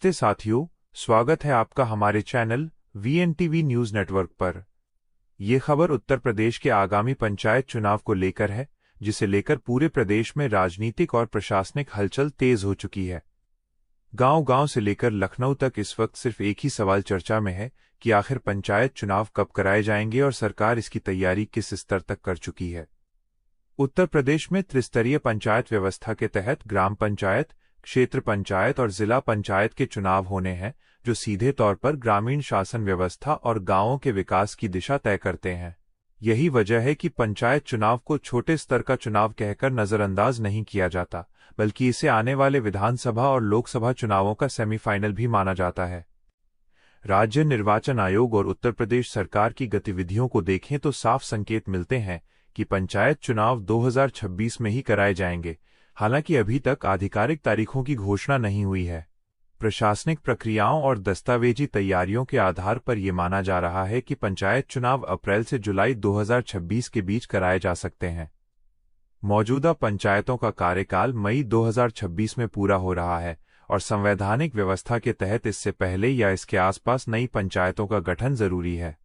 नमस्ते साथियों, स्वागत है आपका हमारे चैनल VNTV न्यूज़ नेटवर्क पर। ये खबर उत्तर प्रदेश के आगामी पंचायत चुनाव को लेकर है, जिसे लेकर पूरे प्रदेश में राजनीतिक और प्रशासनिक हलचल तेज हो चुकी है। गांव-गांव से लेकर लखनऊ तक इस वक्त सिर्फ एक ही सवाल चर्चा में है कि आखिर पंचायत चुनाव कब कराए जाएंगे और सरकार इसकी तैयारी किस स्तर तक कर चुकी है। उत्तर प्रदेश में त्रिस्तरीय पंचायत व्यवस्था के तहत ग्राम पंचायत, क्षेत्र पंचायत और जिला पंचायत के चुनाव होने हैं, जो सीधे तौर पर ग्रामीण शासन व्यवस्था और गांवों के विकास की दिशा तय करते हैं। यही वजह है कि पंचायत चुनाव को छोटे स्तर का चुनाव कहकर नजरअंदाज नहीं किया जाता, बल्कि इसे आने वाले विधानसभा और लोकसभा चुनावों का सेमीफाइनल भी माना जाता है। राज्य निर्वाचन आयोग और उत्तर प्रदेश सरकार की गतिविधियों को देखें तो साफ संकेत मिलते हैं कि पंचायत चुनाव 2026 में ही कराए जाएंगे। हालांकि अभी तक आधिकारिक तारीखों की घोषणा नहीं हुई है। प्रशासनिक प्रक्रियाओं और दस्तावेजी तैयारियों के आधार पर यह माना जा रहा है कि पंचायत चुनाव अप्रैल से जुलाई 2026 के बीच कराए जा सकते हैं। मौजूदा पंचायतों का कार्यकाल मई 2026 में पूरा हो रहा है और संवैधानिक व्यवस्था के तहत इससे पहले या इसके आसपास नई पंचायतों का गठन जरूरी है।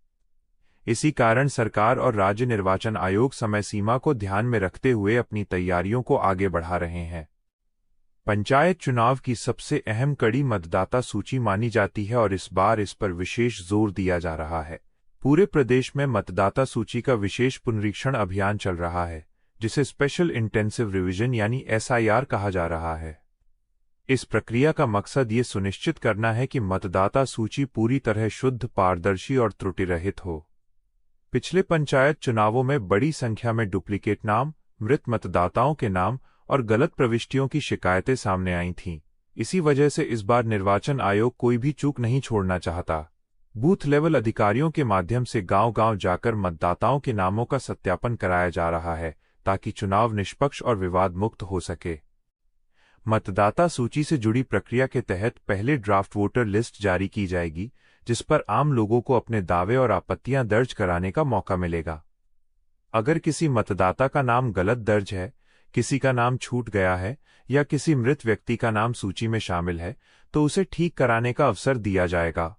इसी कारण सरकार और राज्य निर्वाचन आयोग समय सीमा को ध्यान में रखते हुए अपनी तैयारियों को आगे बढ़ा रहे हैं। पंचायत चुनाव की सबसे अहम कड़ी मतदाता सूची मानी जाती है और इस बार इस पर विशेष जोर दिया जा रहा है। पूरे प्रदेश में मतदाता सूची का विशेष पुनरीक्षण अभियान चल रहा है, जिसे स्पेशल इंटेंसिव रिवीजन यानी SIR कहा जा रहा है। इस प्रक्रिया का मकसद ये सुनिश्चित करना है कि मतदाता सूची पूरी तरह शुद्ध, पारदर्शी और त्रुटि रहित हो। पिछले पंचायत चुनावों में बड़ी संख्या में डुप्लीकेट नाम, मृत मतदाताओं के नाम और गलत प्रविष्टियों की शिकायतें सामने आई थीं। इसी वजह से इस बार निर्वाचन आयोग कोई भी चूक नहीं छोड़ना चाहता। बूथ लेवल अधिकारियों के माध्यम से गांव-गांव जाकर मतदाताओं के नामों का सत्यापन कराया जा रहा है, ताकि चुनाव निष्पक्ष और विवाद मुक्त हो सके। मतदाता सूची से जुड़ी प्रक्रिया के तहत पहले ड्राफ्ट वोटर लिस्ट जारी की जाएगी, जिस पर आम लोगों को अपने दावे और आपत्तियां दर्ज कराने का मौका मिलेगा। अगर किसी मतदाता का नाम गलत दर्ज है, किसी का नाम छूट गया है या किसी मृत व्यक्ति का नाम सूची में शामिल है, तो उसे ठीक कराने का अवसर दिया जाएगा।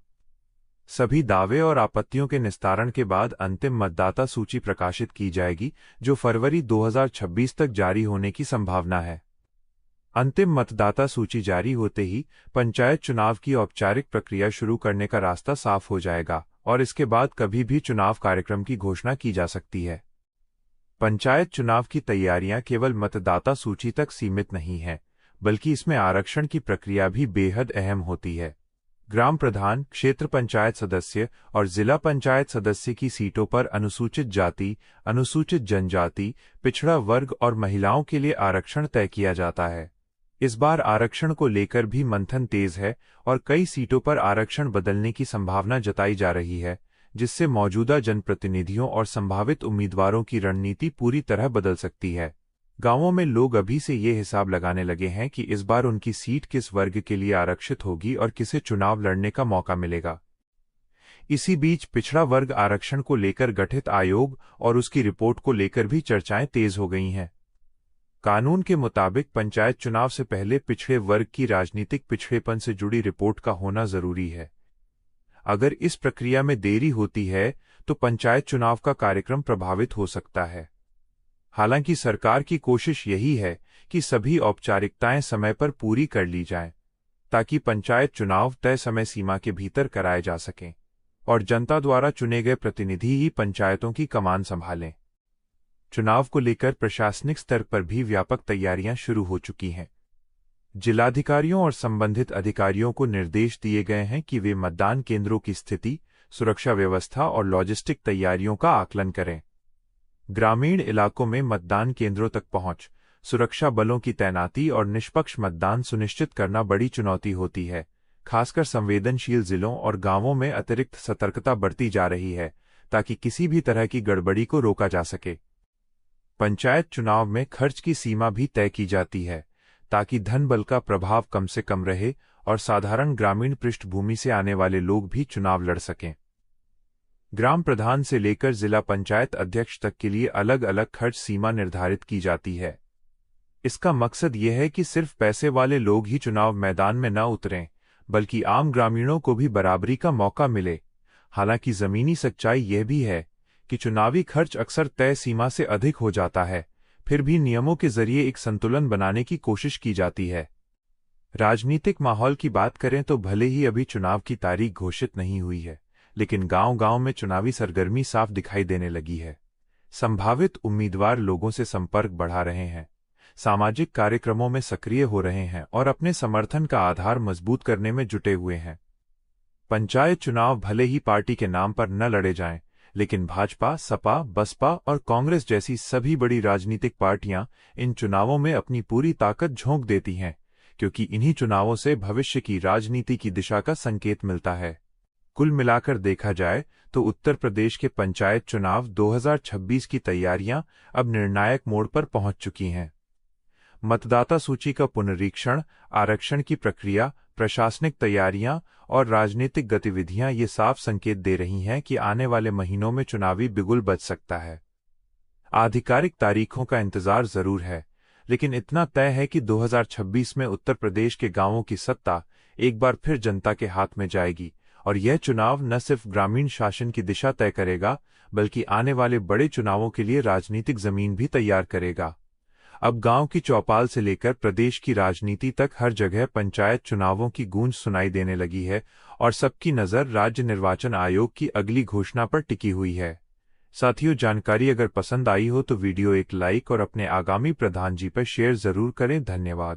सभी दावे और आपत्तियों के निस्तारण के बाद अंतिम मतदाता सूची प्रकाशित की जाएगी, जो फरवरी 2026 तक जारी होने की संभावना है। अंतिम मतदाता सूची जारी होते ही पंचायत चुनाव की औपचारिक प्रक्रिया शुरू करने का रास्ता साफ हो जाएगा और इसके बाद कभी भी चुनाव कार्यक्रम की घोषणा की जा सकती है। पंचायत चुनाव की तैयारियां केवल मतदाता सूची तक सीमित नहीं हैं, बल्कि इसमें आरक्षण की प्रक्रिया भी बेहद अहम होती है। ग्राम प्रधान, क्षेत्र पंचायत सदस्य और जिला पंचायत सदस्य की सीटों पर अनुसूचित जाति, अनुसूचित जनजाति, पिछड़ा वर्ग और महिलाओं के लिए आरक्षण तय किया जाता है। इस बार आरक्षण को लेकर भी मंथन तेज है और कई सीटों पर आरक्षण बदलने की संभावना जताई जा रही है, जिससे मौजूदा जनप्रतिनिधियों और संभावित उम्मीदवारों की रणनीति पूरी तरह बदल सकती है। गांवों में लोग अभी से ये हिसाब लगाने लगे हैं कि इस बार उनकी सीट किस वर्ग के लिए आरक्षित होगी और किसे चुनाव लड़ने का मौका मिलेगा। इसी बीच पिछड़ा वर्ग आरक्षण को लेकर गठित आयोग और उसकी रिपोर्ट को लेकर भी चर्चाएं तेज हो गई हैं। कानून के मुताबिक पंचायत चुनाव से पहले पिछड़े वर्ग की राजनीतिक पिछड़ेपन से जुड़ी रिपोर्ट का होना जरूरी है। अगर इस प्रक्रिया में देरी होती है तो पंचायत चुनाव का कार्यक्रम प्रभावित हो सकता है। हालांकि सरकार की कोशिश यही है कि सभी औपचारिकताएं समय पर पूरी कर ली जाएं, ताकि पंचायत चुनाव तय समय सीमा के भीतर कराए जा सकें और जनता द्वारा चुने गए प्रतिनिधि ही पंचायतों की कमान संभालें। चुनाव को लेकर प्रशासनिक स्तर पर भी व्यापक तैयारियां शुरू हो चुकी हैं। जिलाधिकारियों और संबंधित अधिकारियों को निर्देश दिए गए हैं कि वे मतदान केंद्रों की स्थिति, सुरक्षा व्यवस्था और लॉजिस्टिक तैयारियों का आकलन करें। ग्रामीण इलाकों में मतदान केंद्रों तक पहुंच, सुरक्षा बलों की तैनाती और निष्पक्ष मतदान सुनिश्चित करना बड़ी चुनौती होती है। खासकर संवेदनशील जिलों और गांवों में अतिरिक्त सतर्कता बरती जा रही है, ताकि किसी भी तरह की गड़बड़ी को रोका जा सके। पंचायत चुनाव में खर्च की सीमा भी तय की जाती है, ताकि धन बल का प्रभाव कम से कम रहे और साधारण ग्रामीण पृष्ठभूमि से आने वाले लोग भी चुनाव लड़ सकें। ग्राम प्रधान से लेकर जिला पंचायत अध्यक्ष तक के लिए अलग अलग खर्च सीमा निर्धारित की जाती है। इसका मकसद यह है कि सिर्फ पैसे वाले लोग ही चुनाव मैदान में न उतरें, बल्कि आम ग्रामीणों को भी बराबरी का मौका मिले। हालांकि जमीनी सच्चाई यह भी है कि चुनावी खर्च अक्सर तय सीमा से अधिक हो जाता है, फिर भी नियमों के जरिए एक संतुलन बनाने की कोशिश की जाती है। राजनीतिक माहौल की बात करें तो भले ही अभी चुनाव की तारीख घोषित नहीं हुई है, लेकिन गांव-गांव में चुनावी सरगर्मी साफ दिखाई देने लगी है। संभावित उम्मीदवार लोगों से संपर्क बढ़ा रहे हैं, सामाजिक कार्यक्रमों में सक्रिय हो रहे हैं और अपने समर्थन का आधार मजबूत करने में जुटे हुए हैं। पंचायत चुनाव भले ही पार्टी के नाम पर न लड़े जाएं, लेकिन भाजपा, सपा, बसपा और कांग्रेस जैसी सभी बड़ी राजनीतिक पार्टियां इन चुनावों में अपनी पूरी ताकत झोंक देती हैं, क्योंकि इन्हीं चुनावों से भविष्य की राजनीति की दिशा का संकेत मिलता है। कुल मिलाकर देखा जाए तो उत्तर प्रदेश के पंचायत चुनाव 2026 की तैयारियां अब निर्णायक मोड़ पर पहुंच चुकी हैं। मतदाता सूची का पुनरीक्षण, आरक्षण की प्रक्रिया, प्रशासनिक तैयारियां और राजनीतिक गतिविधियां ये साफ संकेत दे रही हैं कि आने वाले महीनों में चुनावी बिगुल बज सकता है। आधिकारिक तारीखों का इंतजार जरूर है, लेकिन इतना तय है कि 2026 में उत्तर प्रदेश के गांवों की सत्ता एक बार फिर जनता के हाथ में जाएगी और यह चुनाव न सिर्फ ग्रामीण शासन की दिशा तय करेगा, बल्कि आने वाले बड़े चुनावों के लिए राजनीतिक जमीन भी तैयार करेगा। अब गांव की चौपाल से लेकर प्रदेश की राजनीति तक हर जगह पंचायत चुनावों की गूंज सुनाई देने लगी है और सबकी नज़र राज्य निर्वाचन आयोग की अगली घोषणा पर टिकी हुई है। साथियों, जानकारी अगर पसंद आई हो तो वीडियो एक लाइक और अपने आगामी प्रधान जी पर शेयर जरूर करें। धन्यवाद।